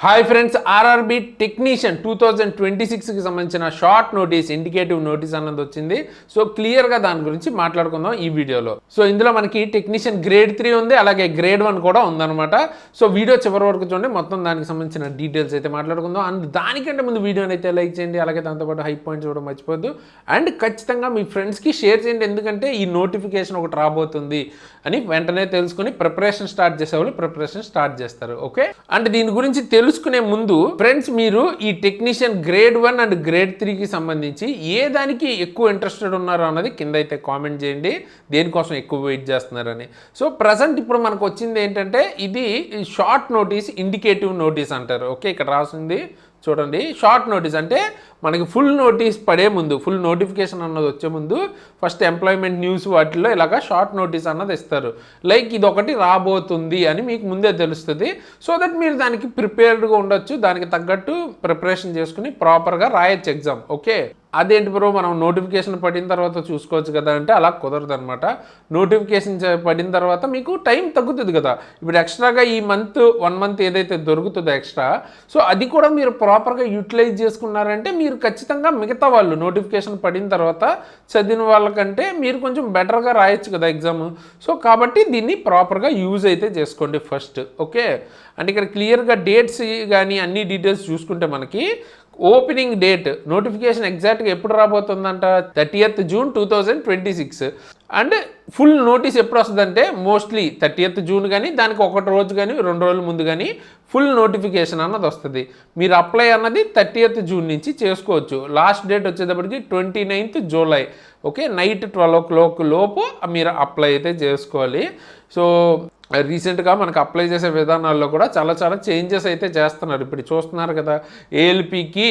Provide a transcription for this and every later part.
Hi friends, RRB technician 2026కి సంబంధించిన short notice, indicative notice అన్నది వచ్చింది. సో క్లియర్గా దాని గురించి మాట్లాడుకుందాం ఈ వీడియోలో. సో ఇందులో మనకి టెక్నీషియన్ గ్రేడ్ 3 ఉంది, అలాగే గ్రేడ్ 1 కూడా ఉందన్నమాట. సో వీడియో చివరి వరకు చూడండి, మొత్తం దానికి సంబంధించిన డీటెయిల్స్ అయితే మాట్లాడుకుందాం. అండ్ దానికంటే ముందు వీడియోని అయితే లైక్ చేయండి, అలాగే దాంతోపాటు హై పాయింట్స్ కూడా మర్చిపోద్దు. అండ్ ఖచ్చితంగా మీ ఫ్రెండ్స్కి షేర్ చేయండి, ఎందుకంటే ఈ నోటిఫికేషన్ ఒకటి రాబోతుంది అని వెంటనే తెలుసుకుని ప్రిపరేషన్ స్టార్ట్ చేసేవాళ్ళు ప్రిపరేషన్ స్టార్ట్ చేస్తారు. ఓకే, అండ్ దీని గురించి తెలుసుకునే ముందు ఫ్రెండ్స్, మీరు ఈ టెక్నీషియన్ గ్రేడ్ 1 అండ్ గ్రేడ్ 3కి సంబంధించి ఏ దానికి ఎక్కువ ఇంట్రెస్టెడ్ ఉన్నారో అన్నది కింద అయితే కామెంట్ చేయండి, దేనికోసం ఎక్కువ వెయిట్ చేస్తున్నారని. సో ప్రజెంట్ ఇప్పుడు మనకు వచ్చింది ఏంటంటే, ఇది షార్ట్ నోటీస్, ఇండికేటివ్ నోటీస్ అంటారు. ఓకే, ఇక్కడ రాసింది చూడండి. షార్ట్ నోటీస్ అంటే మనకి ఫుల్ నోటీస్ పడే ముందు, ఫుల్ నోటిఫికేషన్ అన్నది వచ్చే ముందు ఫస్ట్ ఎంప్లాయ్మెంట్ న్యూస్ వాటిల్లో ఇలాగా షార్ట్ నోటీస్ అన్నది ఇస్తారు. లైక్ ఇది ఒకటి రాబోతుంది అని మీకు ముందే తెలుస్తుంది. సో దట్ మీరు దానికి ప్రిపేర్డ్గా ఉండొచ్చు, దానికి తగ్గట్టు ప్రిపరేషన్ చేసుకుని ప్రాపర్గా రాయొచ్చు ఎగ్జామ్. ఓకే, అదేంటి బ్రో మనం నోటిఫికేషన్ పడిన తర్వాత చూసుకోవచ్చు కదా అంటే అలా కుదరదు అనమాట. నోటిఫికేషన్ పడిన తర్వాత మీకు టైం తగ్గుతుంది కదా. ఇప్పుడు ఎక్స్ట్రాగా ఈ వన్ మంత్ ఏదైతే దొరుకుతుందో ఎక్స్ట్రా, సో అది కూడా మీరు ప్రాపర్గా యూటిలైజ్ చేసుకున్నారంటే మీరు ఖచ్చితంగా మిగతా వాళ్ళు నోటిఫికేషన్ పడిన తర్వాత చదివిన వాళ్ళకంటే మీరు కొంచెం బెటర్గా రాయొచ్చు కదా ఎగ్జామ్. సో కాబట్టి దీన్ని ప్రాపర్గా యూజ్ అయితే చేసుకోండి ఫస్ట్. ఓకే, అంటే ఇక్కడ క్లియర్గా డేట్స్ కానీ అన్ని డీటెయిల్స్ చూసుకుంటే మనకి ఓపెనింగ్ డేట్ నోటిఫికేషన్ ఎగ్జాక్ట్గా ఎప్పుడు రాబోతుందంట, 30th June 2026. And full notice ఎప్పుడు వస్తుందంటే మోస్ట్లీ 30th June కానీ దానికి ఒకటి రోజు కానీ 2 రోజుల ముందు కానీ ఫుల్ నోటిఫికేషన్ అన్నది వస్తుంది. మీరు అప్లై అన్నది 30th June నుంచి చేసుకోవచ్చు. లాస్ట్ డేట్ వచ్చేటప్పటికి 29th July. Okay, night 12 o'clock లోపు మీరు అప్లై అయితే చేసుకోవాలి. సో రీసెంట్గా మనకు అప్లై చేసే విధానాల్లో కూడా చాలా చేంజెస్ అయితే చేస్తున్నారు. ఇప్పుడు చూస్తున్నారు కదా, ఏఎల్పికి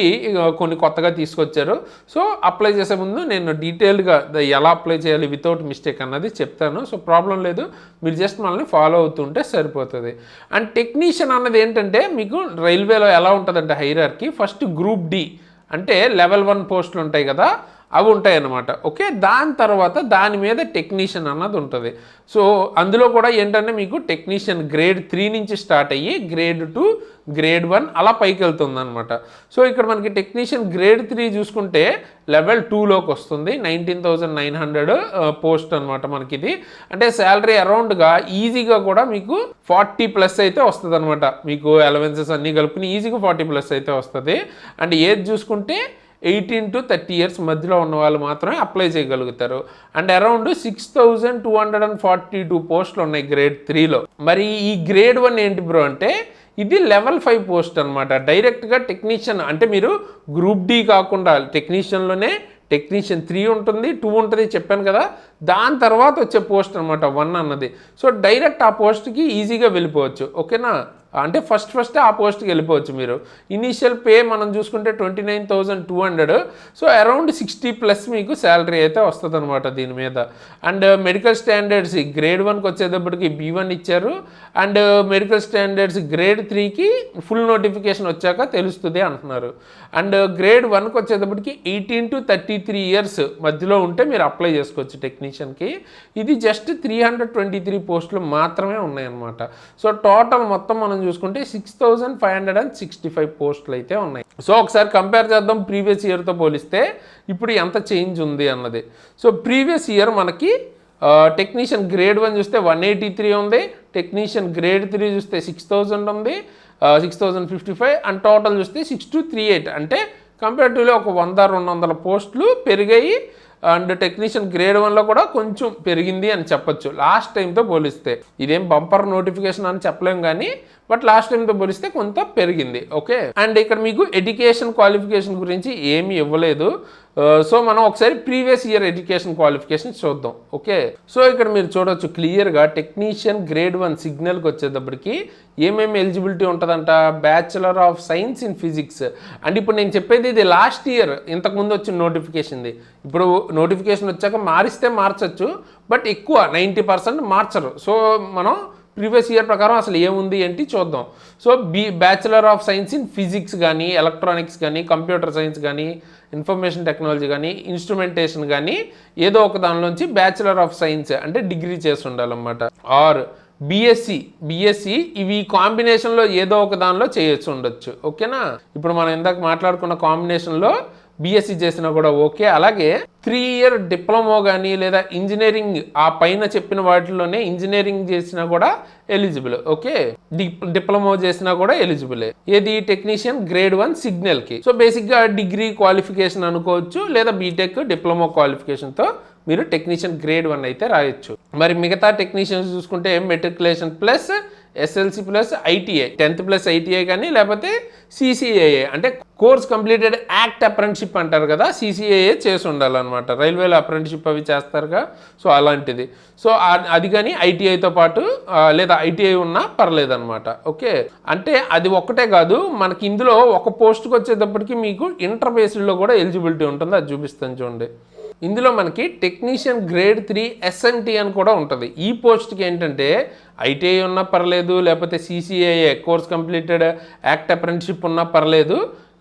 కొన్ని కొత్తగా తీసుకొచ్చారు. సో అప్లై చేసే ముందు నేను డీటెయిల్గా ఎలా అప్లై చేయాలి వితౌట్ మిస్టేక్ అన్నది చెప్తాను. సో ప్రాబ్లం లేదు, మీరు జస్ట్ మనల్ని ఫాలో అవుతుంటే సరిపోతుంది. అండ్ టెక్నీషియన్ అన్నది ఏంటంటే మీకు రైల్వేలో ఎలా ఉంటుందంటే హైరార్కీ, ఫస్ట్ గ్రూప్ డి అంటే లెవెల్ 1 పోస్టులు ఉంటాయి కదా, అవి ఉంటాయి అన్నమాట. ఓకే, దాని తర్వాత దాని మీద టెక్నీషియన్ అన్నది ఉంటుంది. సో అందులో కూడా ఏంటంటే మీకు టెక్నీషియన్ గ్రేడ్ 3 నుంచి స్టార్ట్ అయ్యి గ్రేడ్ 2, గ్రేడ్ 1 అలా పైకి వెళ్తుంది అనమాట. సో ఇక్కడ మనకి టెక్నీషియన్ గ్రేడ్ 3 చూసుకుంటే లెవెల్ 2లోకి వస్తుంది. 19,900 పోస్ట్ అనమాట మనకి ఇది. అంటే శాలరీ అరౌండ్గా ఈజీగా కూడా మీకు 40+ అయితే వస్తుంది అనమాట. మీకు అలవెన్సెస్ అన్నీ కలుపుకుని ఈజీగా 40+ అయితే వస్తుంది. అండ్ ఏజ్ చూసుకుంటే 18 to 30 years మధ్యలో ఉన్న వాళ్ళు మాత్రమే అప్లై చేయగలుగుతారు. అండ్ అరౌండ్ 6,242 పోస్టులు ఉన్నాయి గ్రేడ్ 3లో. మరి ఈ గ్రేడ్ 1 ఏంటి బ్రో అంటే ఇది లెవెల్ 5 పోస్ట్ అనమాట. డైరెక్ట్గా టెక్నీషియన్ అంటే మీరు గ్రూప్ డి కాకుండా టెక్నీషియన్లోనే టెక్నీషియన్ 3 ఉంటుంది, 2 ఉంటుంది చెప్పాను కదా, దాని తర్వాత వచ్చే పోస్ట్ అనమాట 1 అన్నది. సో డైరెక్ట్ ఆ పోస్ట్కి ఈజీగా వెళ్ళిపోవచ్చు. ఓకేనా, అంటే ఫస్ట్ ఆ పోస్ట్కి వెళ్ళిపోవచ్చు మీరు. ఇనీషియల్ పే మనం చూసుకుంటే 29,200. సో అరౌండ్ 60+ మీకు శాలరీ అయితే వస్తుంది అనమాట దీని మీద. అండ్ మెడికల్ స్టాండర్డ్స్ గ్రేడ్ 1కి వచ్చేటప్పటికి B1 ఇచ్చారు. అండ్ మెడికల్ స్టాండర్డ్స్ గ్రేడ్ 3కి ఫుల్ నోటిఫికేషన్ వచ్చాక తెలుస్తుంది అంటున్నారు. అండ్ గ్రేడ్ 1కి వచ్చేటప్పటికి 18 to 33 years మధ్యలో ఉంటే మీరు అప్లై చేసుకోవచ్చు టెక్నీషియన్కి. ఇది జస్ట్ 323 పోస్టులు మాత్రమే ఉన్నాయన్నమాట. సో టోటల్ మొత్తం మనం చూసుకుంటే 6,565 పోస్టులు అయితే ఉన్నాయి. సో ఒకసారి కంపేర్ చేద్దాం ప్రీవియస్ ఇయర్తో పోలిస్తే ఇప్పుడు ఎంత చేంజ్ ఉంది అన్నది. సో ప్రీవియస్ ఇయర్ మనకి టెక్నీషియన్ గ్రేడ్ 1 చూస్తే 183 ఉంది, టెక్నీషియన్ గ్రేడ్ 3 చూస్తే 6,000 ఉంది, 6,055. అండ్ టోటల్ చూస్తే 6,238. అంటే కంపేరిటివ్లీ ఒక 100-200 పోస్టులు పెరిగాయి. అండ్ టెక్నీషియన్ గ్రేడ్ 1లో కూడా కొంచెం పెరిగింది అని చెప్పొచ్చు లాస్ట్ టైంతో పోలిస్తే. ఇదేం బంపర్ నోటిఫికేషన్ అని చెప్పలేం కానీ బట్ లాస్ట్ టైంతో పోలిస్తే కొంత పెరిగింది. ఓకే, అండ్ ఇక్కడ మీకు ఎడ్యుకేషన్ క్వాలిఫికేషన్ గురించి ఏమీ ఇవ్వలేదు. సో మనం ఒకసారి ప్రీవియస్ ఇయర్ ఎడ్యుకేషన్ క్వాలిఫికేషన్ చూద్దాం. ఓకే, సో ఇక్కడ మీరు చూడొచ్చు క్లియర్గా టెక్నీషియన్ గ్రేడ్ 1 సిగ్నల్కి వచ్చేటప్పటికి ఏమేమి ఎలిజిబిలిటీ ఉంటుందంట, bachelor of science in physics. And ఇప్పుడు నేను చెప్పేది ఇది లాస్ట్ ఇయర్ ఇంతకుముందు వచ్చిన నోటిఫికేషన్ది. ఇప్పుడు నోటిఫికేషన్ వచ్చాక మారిస్తే మార్చచ్చు, బట్ ఎక్కువ 90% మార్చరు. సో మనం ప్రీవియస్ ఇయర్ ప్రకారం అసలు ఏముంది ఏంటి చూద్దాం. So bachelor of science in physics కానీ, ఎలక్ట్రానిక్స్ కానీ, కంప్యూటర్ సైన్స్ కానీ, ఇన్ఫర్మేషన్ టెక్నాలజీ కానీ, ఇన్స్ట్రుమెంటేషన్ కానీ ఏదో ఒక దానిలోంచి బ్యాచులర్ ఆఫ్ సైన్స్ అంటే డిగ్రీ చేసి ఉండాలన్నమాట. ఆర్ బీఎస్సీ ఇవి కాంబినేషన్లో ఏదో ఒక దానిలో చేయొచ్చు ఉండొచ్చు. ఓకేనా, ఇప్పుడు మనం ఇందాక మాట్లాడుకున్న కాంబినేషన్లో బీఎస్సీ చేసినా కూడా ఓకే. అలాగే 3 year డిప్లొమా కానీ లేదా ఇంజనీరింగ్ ఆ పైన చెప్పిన వాటిలోనే ఇంజనీరింగ్ చేసినా కూడా ఎలిజిబుల్. ఓకే, డిప్లొమా చేసినా కూడా ఎలిజిబుల్. ఏది టెక్నీషియన్ గ్రేడ్ 1 సిగ్నల్కి. సో బేసిక్గా డిగ్రీ క్వాలిఫికేషన్ అనుకోవచ్చు లేదా బీటెక్ డిప్లొమా క్వాలిఫికేషన్తో మీరు టెక్నీషియన్ గ్రేడ్ 1 అయితే రాయొచ్చు. మరి మిగతా టెక్నీషియన్స్ చూసుకుంటే matriculation plus SLC plus ITI 10th plus ITI కానీ లేకపోతే సిసిఏఏ అంటే కోర్స్ కంప్లీటెడ్ యాక్ట్ అప్రెంటిషిప్ అంటారు కదా, సిసిఏఏ చేసి ఉండాలన్నమాట. రైల్వేలో అప్రెంటిషిప్ అవి చేస్తారుగా, సో అలాంటిది. సో అది కానీ ఐటీఐతో పాటు లేదా ఐటీఐ ఉన్నా పర్లేదు అనమాట. ఓకే, అంటే అది ఒక్కటే కాదు, మనకి ఇందులో ఒక పోస్ట్కి వచ్చేటప్పటికి మీకు ఇంటర్ బేస్డ్లో కూడా ఎలిజిబిలిటీ ఉంటుంది. అది చూపిస్తాను చూడండి. ఇందులో మనకి టెక్నీషియన్ గ్రేడ్ 3 ఎస్ఎన్టీ అని కూడా ఉంటుంది. ఈ పోస్ట్కి ఏంటంటే ఐటీఐ ఉన్నా పర్లేదు, లేకపోతే సిసిఏఏ కోర్స్ కంప్లీటెడ్ యాక్ట్ అప్రెంటిషిప్ ఉన్నా పర్లేదు,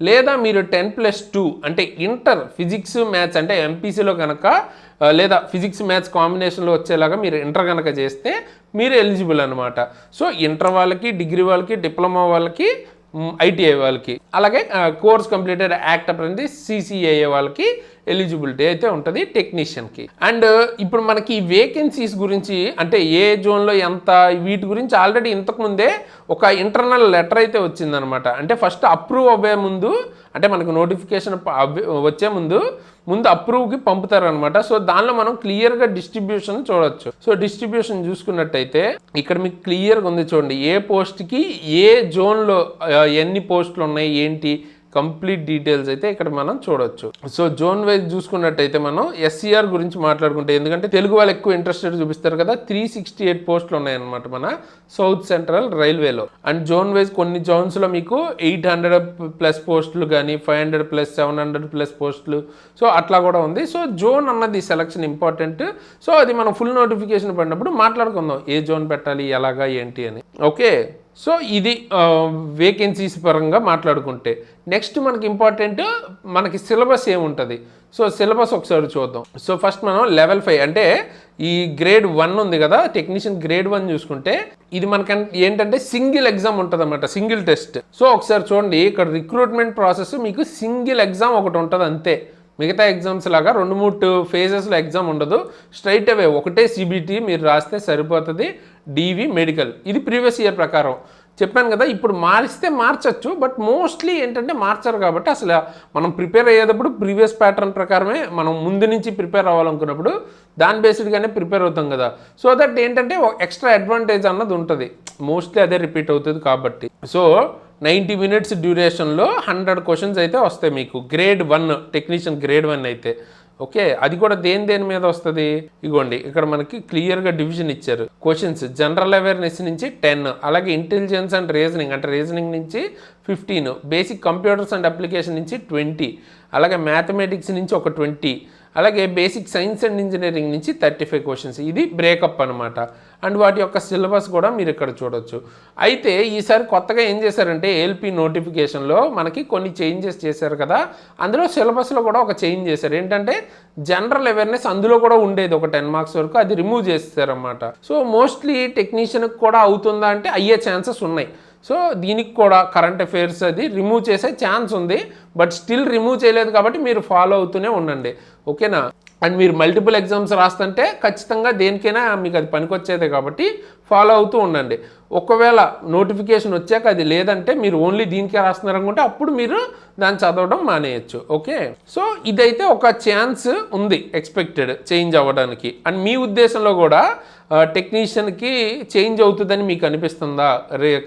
లేదా మీరు 10+2 అంటే ఇంటర్ ఫిజిక్స్ మ్యాథ్స్ అంటే ఎంపీసీలో కనుక లేదా ఫిజిక్స్ మ్యాథ్స్ కాంబినేషన్లో వచ్చేలాగా మీరు ఇంటర్ కనుక చేస్తే మీరు ఎలిజిబుల్ అనమాట. సో ఇంటర్ వాళ్ళకి, డిగ్రీ వాళ్ళకి, డిప్లొమా వాళ్ళకి, ఐటీఐ వాళ్ళకి, అలాగే కోర్స్ కంప్లీటెడ్ యాక్ట్ అప్రెంటిస్ సిసిఏఏ వాళ్ళకి ఎలిజిబిలిటీ అయితే ఉంటుంది టెక్నీషియన్కి. అండ్ ఇప్పుడు మనకి ఈ వేకెన్సీస్ గురించి అంటే ఏ జోన్లో ఎంత వీటి గురించి ఆల్రెడీ ఇంతకుముందే ఒక ఇంటర్నల్ లెటర్ అయితే వచ్చిందనమాట. అంటే ఫస్ట్ అప్రూవ్ అవ్వే ముందు అంటే మనకు నోటిఫికేషన్ వచ్చే ముందు అప్రూవ్కి పంపుతారనమాట. సో దానిలో మనం క్లియర్గా డిస్ట్రిబ్యూషన్ చూడొచ్చు. సో డిస్ట్రిబ్యూషన్ చూసుకున్నట్టయితే ఇక్కడ మీకు క్లియర్గా ఉంది చూడండి, ఏ పోస్ట్కి ఏ జోన్లో ఎన్ని పోస్టులు ఉన్నాయి ఏంటి కంప్లీట్ డీటెయిల్స్ అయితే ఇక్కడ మనం చూడొచ్చు. సో జోన్ వైజ్ చూసుకున్నట్టయితే మనం ఎస్సీఆర్ గురించి మాట్లాడుకుంటే, ఎందుకంటే తెలుగు వాళ్ళు ఎక్కువ ఇంట్రెస్టెడ్ చూపిస్తారు కదా, 368 పోస్టులు ఉన్నాయన్నమాట మన సౌత్ సెంట్రల్ రైల్వేలో. అండ్ జోన్ వైజ్ కొన్ని జోన్స్లో మీకు 800+ పోస్టులు కానీ 500+, 700+ పోస్టులు, సో అట్లా కూడా ఉంది. సో జోన్ అన్నది సెలక్షన్ ఇంపార్టెంట్. సో అది మనం ఫుల్ నోటిఫికేషన్ పడినప్పుడు మాట్లాడుకుందాం ఏ జోన్ పెట్టాలి ఎలాగా ఏంటి అని. ఓకే, సో ఇది వేకెన్సీస్ పరంగా మాట్లాడుకుంటే. నెక్స్ట్ మనకి ఇంపార్టెంట్ మనకి సిలబస్ ఏముంటుంది. సో సిలబస్ ఒకసారి చూద్దాం. సో ఫస్ట్ మనం లెవెల్ 5 అంటే ఈ గ్రేడ్ 1 ఉంది కదా, టెక్నీషియన్ గ్రేడ్ 1 చూసుకుంటే ఇది మనకి ఏంటంటే సింగిల్ ఎగ్జామ్ ఉంటుంది అన్నమాట, సింగిల్ టెస్ట్. సో ఒకసారి చూడండి, ఇక్కడ రిక్రూట్మెంట్ ప్రాసెస్ మీకు సింగిల్ ఎగ్జామ్ ఒకటి ఉంటుంది అంతే. మిగతా ఎగ్జామ్స్ లాగా 2-3 ఫేజెస్లో ఎగ్జామ్ ఉండదు. స్ట్రైట్ అవే ఒకటే సిబిటి మీరు రాస్తే సరిపోతుంది. డివి మెడికల్ ఇది ప్రీవియస్ ఇయర్ ప్రకారం చెప్పాను కదా. ఇప్పుడు మారిస్తే మార్చచ్చు, బట్ మోస్ట్లీ ఏంటంటే మార్చరు. కాబట్టి అసలు మనం ప్రిపేర్ అయ్యేటప్పుడు ప్రీవియస్ ప్యాటర్న్ ప్రకారమే మనం ముందు నుంచి ప్రిపేర్ అవ్వాలనుకున్నప్పుడు దాని బేస్డ్గానే ప్రిపేర్ అవుతాం కదా. సో దట్ ఏంటంటే ఎక్స్ట్రా అడ్వాంటేజ్ అన్నది ఉంటుంది. మోస్ట్లీ అదే రిపీట్ అవుతుంది కాబట్టి. సో 90 minutes డ్యూరేషన్లో 100 questions అయితే వస్తాయి మీకు గ్రేడ్ 1 టెక్నీషియన్ గ్రేడ్ 1 అయితే. ఓకే, అది కూడా దేని మీద వస్తుంది ఇగోండి, ఇక్కడ మనకి క్లియర్గా డివిజన్ ఇచ్చారు. క్వశ్చన్స్ జనరల్ అవేర్నెస్ నుంచి 10, అలాగే ఇంటెలిజెన్స్ అండ్ రీజనింగ్ అంటే రీజనింగ్ నుంచి 15, బేసిక్ కంప్యూటర్స్ అండ్ అప్లికేషన్ నుంచి 20, అలాగే మ్యాథమెటిక్స్ నుంచి ఒక 20, అలాగే బేసిక్ సైన్స్ అండ్ ఇంజనీరింగ్ నుంచి 35 questions. ఇది బ్రేకప్ అనమాట. అండ్ వాటి యొక్క సిలబస్ కూడా మీరు ఇక్కడ చూడొచ్చు. అయితే ఈసారి కొత్తగా ఏం చేశారంటే ఏఎల్పి నోటిఫికేషన్లో మనకి కొన్ని చేంజెస్ చేశారు కదా, అందులో సిలబస్లో కూడా ఒక చేంజ్ చేశారు. ఏంటంటే జనరల్ అవేర్నెస్ అందులో కూడా ఉండేది ఒక 10 marks వరకు, అది రిమూవ్ చేస్తారన్నమాట. సో మోస్ట్లీ టెక్నీషియన్కి కూడా అవుతుందా అంటే అయ్యే ఛాన్సెస్ ఉన్నాయి. సో దీనికి కూడా కరెంట్ అఫైర్స్ అది రిమూవ్ చేసే ఛాన్స్ ఉంది, బట్ స్టిల్ రిమూవ్ చేయలేదు కాబట్టి మీరు ఫాలో అవుతూనే ఉండండి. ఓకేనా, అండ్ మీరు మల్టిపుల్ ఎగ్జామ్స్ రాస్తుంటే ఖచ్చితంగా దేనికైనా మీకు అది పనికొచ్చేదే కాబట్టి ఫాలో అవుతూ ఉండండి. ఒకవేళ నోటిఫికేషన్ వచ్చాక అది లేదంటే మీరు ఓన్లీ దీనికే రాస్తున్నారనుకుంటే అప్పుడు మీరు దాన్ని చదవడం మానేయచ్చు. ఓకే, సో ఇదైతే ఒక ఛాన్స్ ఉంది ఎక్స్పెక్టెడ్ చేంజ్ అవ్వడానికి. అండ్ మీ ఉద్దేశంలో కూడా టెక్నీషియన్కి చేంజ్ అవుతుందని మీకు అనిపిస్తుందా?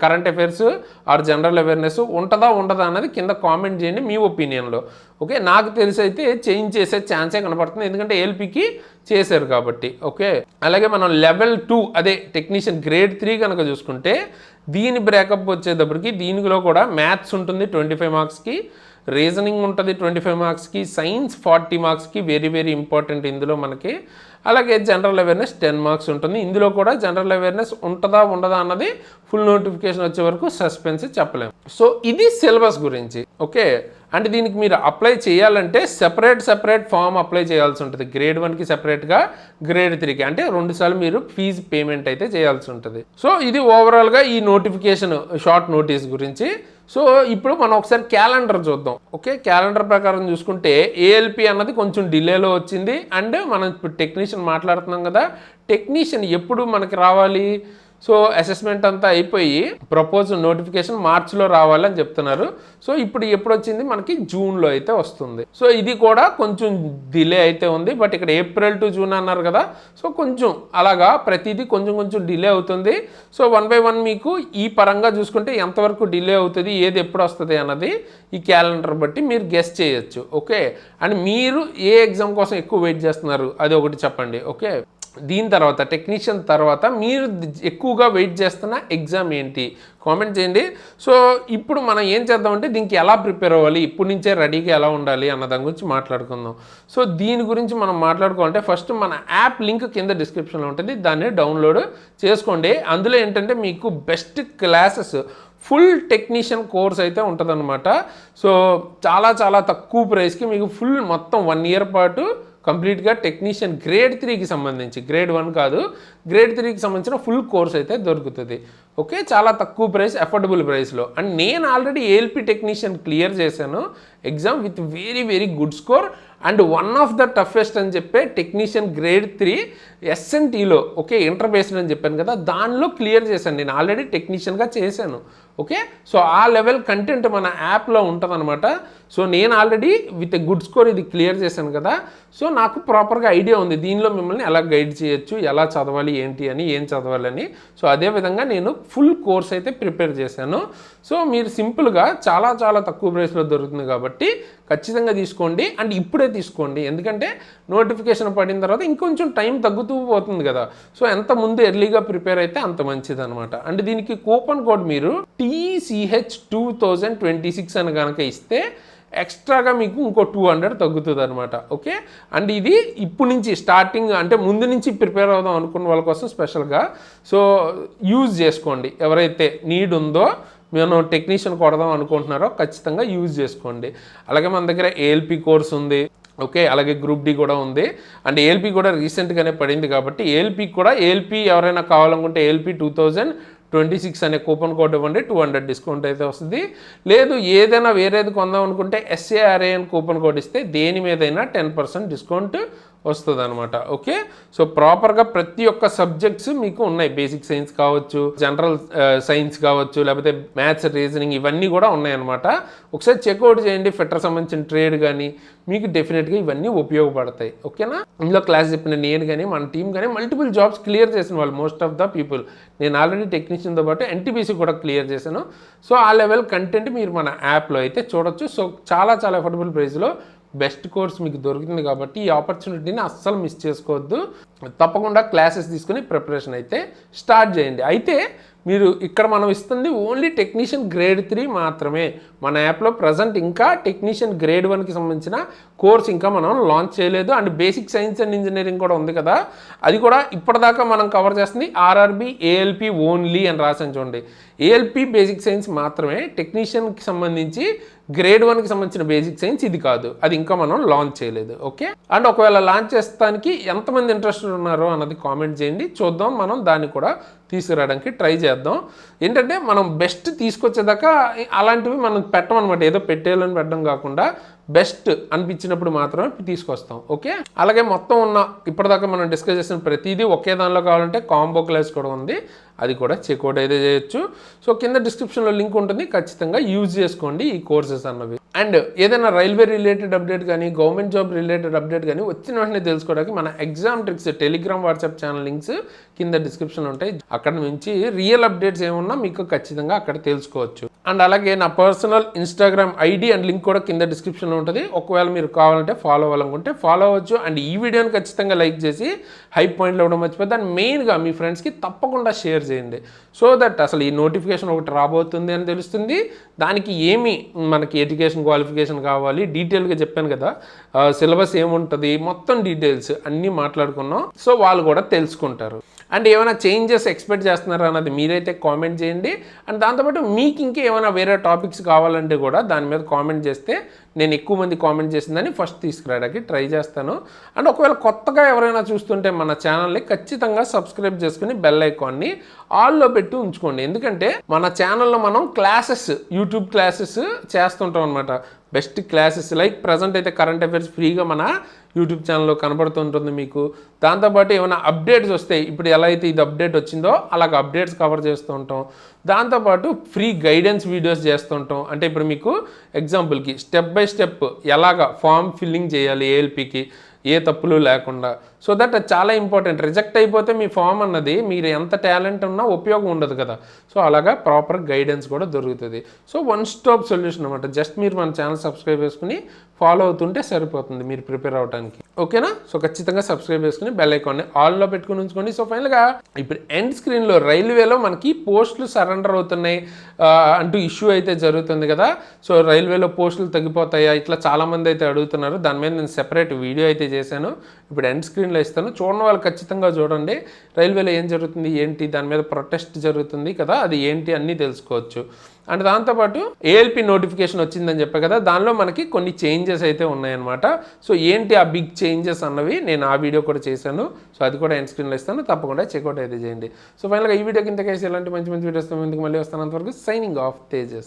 Current affairs or general awareness ఉంటుందా ఉండదా అన్నది కింద కామెంట్ చేయండి మీ ఒపీనియన్లో. ఓకే, నాకు తెలిసి అయితే చేంజ్ చేసే ఛాన్సే కనపడుతుంది, ఎందుకంటే ఏఎల్పికి చేశారు కాబట్టి. ఓకే, అలాగే మనం లెవెల్ 2 అదే టెక్నీషియన్ గ్రేడ్ 3 కనుక చూసుకుంటే దీని బ్రేకప్ వచ్చేటప్పటికి దీనిలో కూడా మ్యాథ్స్ ఉంటుంది 25 marksకి, రీజనింగ్ ఉంటుంది 25 marksకి, సైన్స్ 40 marksకి, వెరీ వెరీ ఇంపార్టెంట్ ఇందులో మనకి. అలాగే జనరల్ అవేర్నెస్ 10 మార్క్స్ ఉంటుంది. ఇందులో కూడా జనరల్ అవేర్నెస్ ఉంటుందా ఉండదా అన్నది ఫుల్ నోటిఫికేషన్ వచ్చే వరకు సస్పెన్స్ చెప్పలేము. సో ఇది సిలబస్ గురించి. ఓకే, అంటే దీనికి మీరు అప్లై చేయాలంటే సెపరేట్ ఫామ్ అప్లై చేయాల్సి ఉంటుంది. గ్రేడ్ 1కి సెపరేట్గా, గ్రేడ్ 3కి అంటే 2 సార్లు మీరు ఫీజు పేమెంట్ అయితే చేయాల్సి ఉంటుంది. సో ఇది ఓవరాల్గా ఈ నోటిఫికేషన్ షార్ట్ నోటీస్ గురించి. సో ఇప్పుడు మనం ఒకసారి క్యాలెండర్ చూద్దాం. ఓకే, క్యాలెండర్ ప్రకారం చూసుకుంటే ఏఎల్పి అన్నది కొంచెం డిలేలో వచ్చింది. అండ్ మనం ఇప్పుడు టెక్నీషియన్ మాట్లాడుతున్నాం కదా, టెక్నీషియన్ ఎప్పుడు మనకి రావాలి? సో అసెస్మెంట్ అంతా అయిపోయి ప్రపోజల్ నోటిఫికేషన్ మార్చిలో రావాలని చెప్తున్నారు. సో ఇప్పుడు ఎప్పుడు వచ్చింది? మనకి జూన్లో అయితే వస్తుంది. సో ఇది కూడా కొంచెం డిలే అయితే ఉంది. బట్ ఇక్కడ ఏప్రిల్ టు జూన్ అన్నారు కదా, సో కొంచెం అలాగా ప్రతిదీ కొంచెం డిలే అవుతుంది. సో 1 by 1 మీకు ఈ పరంగా చూసుకుంటే ఎంతవరకు డిలే అవుతుంది, ఏది ఎప్పుడు వస్తుంది అన్నది ఈ క్యాలెండర్ బట్టి మీరు గెస్ చేయొచ్చు. ఓకే, అండ్ మీరు ఏ ఎగ్జామ్ కోసం ఎక్కువ వెయిట్ చేస్తున్నారు అది ఒకటి చెప్పండి. ఓకే, దీని తర్వాత టెక్నీషియన్ తర్వాత మీరు ఎక్కువగా వెయిట్ చేస్తున్న ఎగ్జామ్ ఏంటి కామెంట్ చేయండి. సో ఇప్పుడు మనం ఏం చేద్దామంటే దీనికి ఎలా ప్రిపేర్ అవ్వాలి, ఇప్పటి నుంచే రెడీగా ఎలా ఉండాలి అన్న దాని గురించి మాట్లాడుకుందాం. సో దీని గురించి మనం మాట్లాడుకోవాలంటే ఫస్ట్ మన యాప్ లింక్ కింద డిస్క్రిప్షన్లో ఉంటుంది, దాన్ని డౌన్లోడ్ చేసుకోండి. అందులో ఏంటంటే మీకు best classes full technician course అయితే ఉంటుందన్నమాట. సో చాలా తక్కువ ప్రైస్కి మీకు ఫుల్ మొత్తం 1 year పాటు కంప్లీట్గా టెక్నీషియన్ గ్రేడ్ 3కి సంబంధించి, గ్రేడ్ 1 కాదు, గ్రేడ్ 3కి సంబంధించిన ఫుల్ కోర్స్ అయితే దొరుకుతుంది. ఓకే, చాలా తక్కువ ప్రైస్, అఫోర్డబుల్ ప్రైస్లో. అండ్ నేను ఆల్రెడీ ఏఎల్పి టెక్నీషియన్ క్లియర్ చేశాను exam with very good score. And one of the toughest అని చెప్పే టెక్నీషియన్ గ్రేడ్ 3 SNTలో, ఓకే, ఇంటర్ బేస్డ్ అని చెప్పాను కదా, దానిలో క్లియర్ చేశాను. నేను ఆల్రెడీ టెక్నీషియన్గా చేశాను. ఓకే, సో ఆ లెవెల్ కంటెంట్ మన యాప్లో ఉంటుంది అనమాట. సో నేను already with a good score ఇది క్లియర్ చేశాను కదా, సో నాకు ప్రాపర్గా ఐడియా ఉంది దీనిలో మిమ్మల్ని ఎలా గైడ్ చేయొచ్చు, ఎలా చదవాలి ఏంటి అని, ఏం చదవాలని. సో అదేవిధంగా నేను ఫుల్ కోర్స్ అయితే ప్రిపేర్ చేశాను. సో మీరు సింపుల్గా చాలా తక్కువ ప్రైస్లో దొరుకుతుంది కాబట్టి ఖచ్చితంగా తీసుకోండి. అండ్ ఇప్పుడే తీసుకోండి, ఎందుకంటే నోటిఫికేషన్ పడిన తర్వాత ఇంకొంచెం టైం తగ్గుతూ పోతుంది కదా. సో ఎంత ముందు ఎర్లీగా ప్రిపేర్ అయితే అంత మంచిది అనమాట. అండ్ దీనికి కూపన్ కోడ్ మీరు TCH 2026 అని కనుక ఇస్తే ఎక్స్ట్రాగా మీకు ఇంకో 200 తగ్గుతుంది అనమాట. ఓకే, అండ్ ఇది ఇప్పుడు నుంచి స్టార్టింగ్ అంటే ముందు నుంచి ప్రిపేర్ అవుదాం అనుకున్న వాళ్ళ కోసం స్పెషల్గా. సో యూజ్ చేసుకోండి, ఎవరైతే నీడ్ ఉందో, మేము టెక్నీషియన్ కొడదాం అనుకుంటున్నారో ఖచ్చితంగా యూజ్ చేసుకోండి. అలాగే మన దగ్గర ఏఎల్పి కోర్స్ ఉంది. ఓకే, అలాగే గ్రూప్ డి కూడా ఉంది. అండ్ ఏఎల్పి కూడా రీసెంట్గానే పడింది కాబట్టి ఏఎల్పి ఎవరైనా కావాలనుకుంటే ఏఎల్పి 2026 అనే కూపన్ కోడ్ ఇవ్వండి, 200 డిస్కౌంట్ అయితే వస్తుంది. లేదు ఏదైనా వేరేది కొందాం అనుకుంటే SARA అని కూపన్ కోడ్ ఇస్తే దేని మీదైనా 10% డిస్కౌంట్ వస్తుంది అనమాట. ఓకే, సో ప్రాపర్గా ప్రతి ఒక్క సబ్జెక్ట్స్ మీకు ఉన్నాయి. బేసిక్ సైన్స్ కావచ్చు, జనరల్ సైన్స్ కావచ్చు, లేకపోతే మ్యాథ్స్, రీజనింగ్, ఇవన్నీ కూడా ఉన్నాయన్నమాట. ఒకసారి చెక్అవుట్ చేయండి. ఫిట్టర్ సంబంధించిన ట్రేడ్ కానీ మీకు డెఫినెట్గా ఇవన్నీ ఉపయోగపడతాయి. ఓకేనా, ఇందులో క్లాస్ చెప్పిన నేను కానీ మన టీం కానీ మల్టిపుల్ జాబ్స్ క్లియర్ చేసిన వాళ్ళు మోస్ట్ ఆఫ్ ద పీపుల్. నేను ఆల్రెడీ టెక్నీషియన్తో పాటు NTPC కూడా క్లియర్ చేశాను. సో ఆ లెవెల్ కంటెంట్ మీరు మన యాప్లో అయితే చూడొచ్చు. సో చాలా అఫోర్డబుల్ ప్రైస్లో బెస్ట్ కోర్స్ మీకు దొరుకుతుంది కాబట్టి ఈ ఆపర్చునిటీని అస్సలు మిస్ చేసుకోవద్దు. తప్పకుండా క్లాసెస్ తీసుకుని ప్రిపరేషన్ అయితే స్టార్ట్ చేయండి. అయితే మీరు ఇక్కడ మనం ఇస్తుంది ఓన్లీ టెక్నీషియన్ గ్రేడ్ 3 మాత్రమే. మన యాప్లో ప్రజెంట్ ఇంకా టెక్నీషియన్ గ్రేడ్ 1కి సంబంధించిన కోర్స్ ఇంకా మనం లాంచ్ చేయలేదు. And basic science and engineering కూడా ఉంది కదా, అది కూడా ఇప్పటిదాకా మనం కవర్ చేస్తుంది RRB ALP ఓన్లీ అని రాసాను చూడండి. ALP బేసిక్ సైన్స్ మాత్రమే, టెక్నీషియన్కి సంబంధించి గ్రేడ్ 1కి సంబంధించిన బేసిక్ సైన్స్ ఇది కాదు, అది ఇంకా మనం లాంచ్ చేయలేదు. ఓకే, అండ్ ఒకవేళ లాంచ్ చేస్తానికి ఎంతమంది ఇంట్రెస్టెడ్ ఉన్నారో అన్నది కామెంట్ చేయండి, చూద్దాం. మనం దాన్ని కూడా తీసుకురావడానికి ట్రై చేద్దాం. ఏంటంటే మనం బెస్ట్ తీసుకొచ్చేదాకా అలాంటివి మనం పెట్టమన్నమాట, ఏదో పెట్టేయాలని పెట్టడం కాకుండా బెస్ట్ అనిపించినప్పుడు మాత్రమే తీసుకొస్తాం. ఓకే, అలాగే మొత్తం ఉన్న ఇప్పటిదాకా మనం డిస్కస్ చేసిన ప్రతిదీ ఒకే దానిలో కావాలంటే కాంబో క్లాస్ కూడా ఉంది, అది కూడా చెక్అవుట్ అయితే చేయొచ్చు. సో కింద డిస్క్రిప్షన్లో లింక్ ఉంటుంది, ఖచ్చితంగా యూజ్ చేసుకోండి ఈ కోర్సెస్ అన్నవి. అండ్ ఏదైనా రైల్వే రిలేటెడ్ అప్డేట్ కానీ, గవర్నమెంట్ జాబ్ రిలేటెడ్ అప్డేట్ కానీ వచ్చిన వెంటనే తెలుసుకోవడానికి మన exam tricks Telegram, WhatsApp channel links కింద డిస్క్రిప్షన్లో ఉంటాయి. అక్కడ నుంచి రియల్ అప్డేట్స్ ఏమున్నా మీకు ఖచ్చితంగా అక్కడ తెలుసుకోవచ్చు. అండ్ అలాగే నా personal Instagram ID and link కూడా కింద డిస్క్రిప్షన్లో డిస్క్రిప్షన్లో ఉంటుంది. ఒకవేళ మీరు కావాలంటే ఫాలో అవ్వాలనుకుంటే ఫాలో అవ్వచ్చు. అండ్ ఈ వీడియోని ఖచ్చితంగా లైక్ చేసి హైప్ పాయింట్లు ఇవ్వడం మర్చిపోతే అండ్ మెయిన్గా మీ ఫ్రెండ్స్కి తప్పకుండా షేర్ చేయండి. సో దట్ అసలు ఈ నోటిఫికేషన్ ఒకటి రాబోతుంది అని తెలుస్తుంది. దానికి ఏమి మనకి ఎడ్యుకేషన్ క్వాలిఫికేషన్ కావాలి డీటెయిల్గా చెప్పాను కదా, సిలబస్ ఏముంటుంది మొత్తం డీటెయిల్స్ అన్నీ మాట్లాడుకున్నాం. సో వాళ్ళు కూడా తెలుసుకుంటారు. అండ్ ఏమైనా చేంజెస్ ఎక్స్పెక్ట్ చేస్తున్నారా అన్నది మీరైతే కామెంట్ చేయండి. అండ్ దాంతోపాటు మీకు ఇంకేమైనా వేరే టాపిక్స్ కావాలంటే కూడా దాని మీద కామెంట్ చేస్తే నేను ఎక్కువ మంది కామెంట్ చేసిందని ఫస్ట్ తీసుకురావడానికి ట్రై చేస్తాను. అండ్ ఒకవేళ కొత్తగా ఎవరైనా చూస్తుంటే మన ఛానల్ని ఖచ్చితంగా సబ్స్క్రైబ్ చేసుకుని బెల్ ఐకాన్ని ఆల్లో పెట్టి ఉంచుకోండి. ఎందుకంటే మన ఛానల్లో మనం క్లాసెస్ యూట్యూబ్ క్లాసెస్ చేస్తుంటాం అనమాట. బెస్ట్ క్లాసెస్ లైక్ ప్రజెంట్ అయితే కరెంట్ అఫైర్స్ ఫ్రీగా మన యూట్యూబ్ ఛానల్లో కనబడుతుంటుంది మీకు. దాంతోపాటు ఏమైనా అప్డేట్స్ వస్తాయి, ఇప్పుడు ఎలా అయితే ఇది అప్డేట్ వచ్చిందో అలాగ అప్డేట్స్ కవర్ చేస్తూ ఉంటాం. దాంతోపాటు ఫ్రీ గైడెన్స్ వీడియోస్ చేస్తుంటాం. అంటే ఇప్పుడు మీకు ఎగ్జాంపుల్కి స్టెప్ బై స్టెప్ ఎలాగ ఫామ్ ఫిల్లింగ్ చేయాలి ఏఎల్పికి ఏ తప్పులు లేకుండా. సో దట్ అది చాలా ఇంపార్టెంట్. రిజెక్ట్ అయిపోతే మీ ఫామ్ అన్నది మీరు ఎంత టాలెంట్ ఉన్నా ఉపయోగం ఉండదు కదా. సో అలాగా ప్రాపర్ గైడెన్స్ కూడా దొరుకుతుంది. సో వన్ స్టాప్ సొల్యూషన్ అనమాట. జస్ట్ మీరు మన ఛానల్ సబ్స్క్రైబ్ చేసుకుని ఫాలో అవుతుంటే సరిపోతుంది మీరు ప్రిపేర్ అవడానికి. ఓకేనా? సో ఖచ్చితంగా సబ్స్క్రైబ్ చేసుకుని బెల్ ఐకాన్ని ఆల్లో పెట్టుకుని ఉంచుకోండి. సో ఫైనల్గా ఇప్పుడు ఎండ్ స్క్రీన్లో రైల్వేలో మనకి పోస్టులు సరెండర్ అవుతున్నాయి అంటూ ఇష్యూ అయితే జరుగుతుంది కదా. సో రైల్వేలో పోస్టులు తగ్గిపోతాయా ఇట్లా చాలామంది అయితే అడుగుతున్నారు. దాని మీద నేను సెపరేట్ వీడియో అయితే చేశాను. ఇప్పుడు ఎండ్ స్క్రీన్లో ఇస్తాను, చూడని వాళ్ళు ఖచ్చితంగా చూడండి. రైల్వేలో ఏం జరుగుతుంది ఏంటి, దాని మీద ప్రొటెస్ట్ జరుగుతుంది కదా, అది ఏంటి అన్నీ తెలుసుకోవచ్చు. అండ్ దాంతోపాటు ఏఎల్పి నోటిఫికేషన్ వచ్చిందని చెప్పా కదా, దానిలో మనకి కొన్ని చేంజెస్ అయితే ఉన్నాయన్నమాట. సో ఏంటి ఆ బిగ్ చేంజెస్ అన్నవి నేను ఆ వీడియో కూడా చేశాను. సో అది కూడా ఎండ్ స్క్రీన్లో ఇస్తాను, తప్పకుండా చెక్అవుట్ అయితే చేయండి. సో ఫైనల్గా ఈ వీడియోకి ఇంతకేసి ఇలాంటి మంచి మంచి వీడియోస్ ముందుకు మళ్ళీ వస్తాను. అంతవరకు సైనింగ్ ఆఫ్ తేజస్.